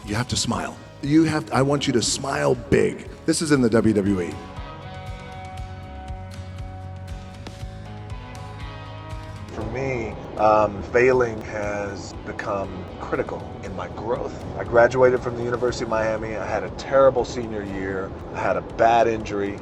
You have to smile. I want you to smile big. This is in the WWE. For me, failing has become critical in my growth. I graduated from the University of Miami. I had a terrible senior year. I had a bad injury.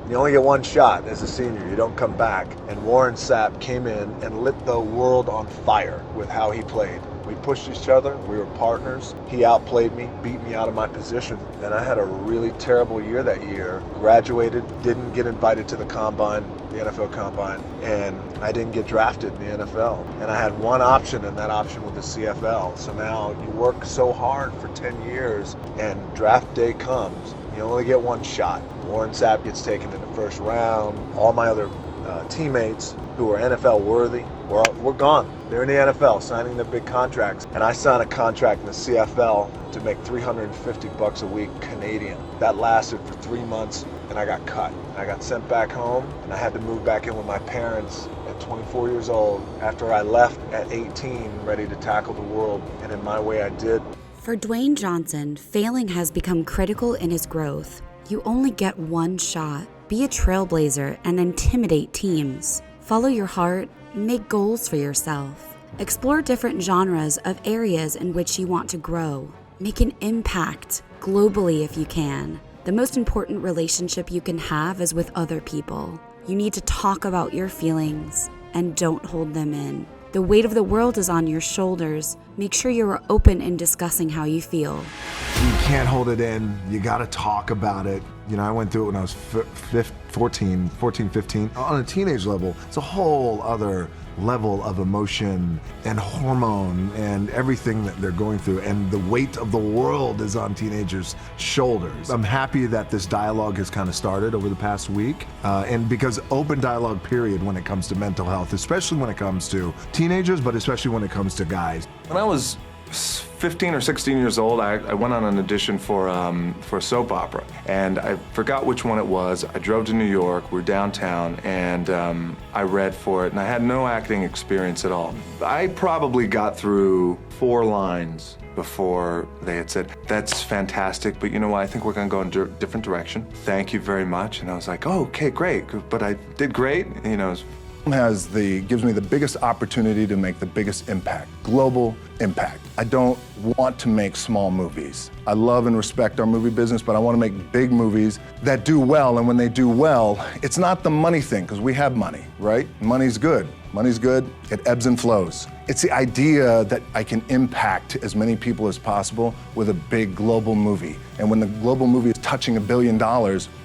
You only get one shot as a senior. You don't come back. And Warren Sapp came in and lit the world on fire with how he played. We pushed each other. We were partners. He outplayed me, beat me out of my position. And I had a really terrible year that year. Graduated, didn't get invited to the combine, the NFL combine, and I didn't get drafted in the NFL. And I had one option, and that option was the CFL. So now you work so hard for 10 years, and draft day comes. You only get one shot. Warren Sapp gets taken in the first round. All my other teammates who are NFL worthy, we're gone. They're in the NFL signing their big contracts. And I signed a contract in the CFL to make $350 a week Canadian. That lasted for 3 months and I got cut. I got sent back home and I had to move back in with my parents at 24 years old after I left at 18, ready to tackle the world. And in my way I did. For Dwayne Johnson, failing has become critical in his growth. You only get one shot. Be a trailblazer and intimidate teams. Follow your heart, make goals for yourself. Explore different genres of areas in which you want to grow. Make an impact globally if you can. The most important relationship you can have is with other people. You need to talk about your feelings and don't hold them in. The weight of the world is on your shoulders. Make sure you are open in discussing how you feel. You can't hold it in. You got to talk about it. You know, I went through it when I was 14, 15. On a teenage level, it's a whole other level of emotion and hormone and everything that they're going through, and the weight of the world is on teenagers' shoulders. I'm happy that this dialogue has kind of started over the past week, and because open dialogue period when it comes to mental health, especially when it comes to teenagers, but especially when it comes to guys. When I was 15 or 16 years old, I went on an audition for a soap opera, and I forgot which one it was. I drove to New York, we were downtown, and I read for it, and I had no acting experience at all. I probably got through 4 lines before they had said, "That's fantastic, but you know what, I think we're gonna go in a different direction. Thank you very much." And I was like, "Oh, okay, great," but I did great, you know. Gives me the biggest opportunity to make the biggest impact, global impact. I don't want to make small movies. I love and respect our movie business, but I want to make big movies that do well, and when they do well, it's not the money thing, because we have money, right? Money's good. Money's good, it ebbs and flows. It's the idea that I can impact as many people as possible with a big global movie. And when the global movie is touching $1 billion,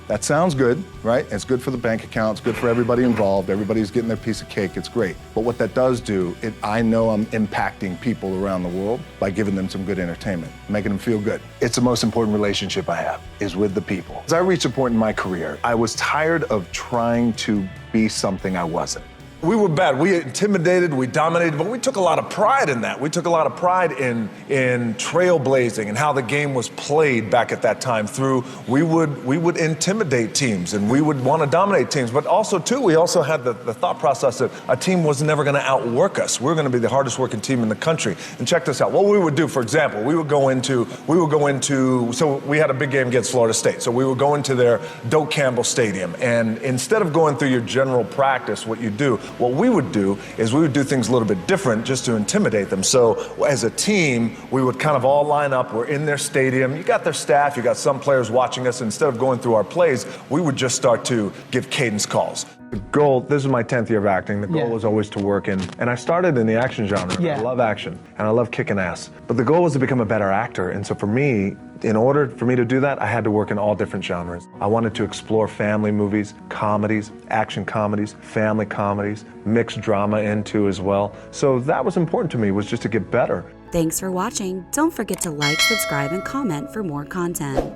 that sounds good, right? It's good for the bank account, it's good for everybody involved, everybody's getting their piece of cake, it's great. But what that does do, I know I'm impacting people around the world by giving them some good entertainment, making them feel good. It's the most important relationship I have, is with the people. As I reached a point in my career, I was tired of trying to be something I wasn't. We were bad. We intimidated, we dominated, but we took a lot of pride in that. We took a lot of pride in trailblazing and how the game was played back at that time. We would intimidate teams and we would want to dominate teams. But also, too, we also had the thought process that a team was never going to outwork us. We were going to be the hardest working team in the country. And check this out. What we would do, for example, so we had a big game against Florida State. So we would go into their Doak Campbell Stadium. And instead of going through your general practice, what we would do is we would do things a little bit different just to intimidate them. So as a team, we would kind of all line up. We're in their stadium. You got their staff. You got some players watching us. Instead of going through our plays, we would just start to give cadence calls. The goal, this is my 10th year of acting. The goal was always to work in, and I started in the action genre. I love action, and I love kicking ass. But the goal was to become a better actor. And so for me, in order for me to do that, I had to work in all different genres. I wanted to explore family movies, comedies, action comedies, family comedies, mixed drama into as well. So that was important to me, was just to get better. Thanks for watching. Don't forget to like, subscribe, and comment for more content.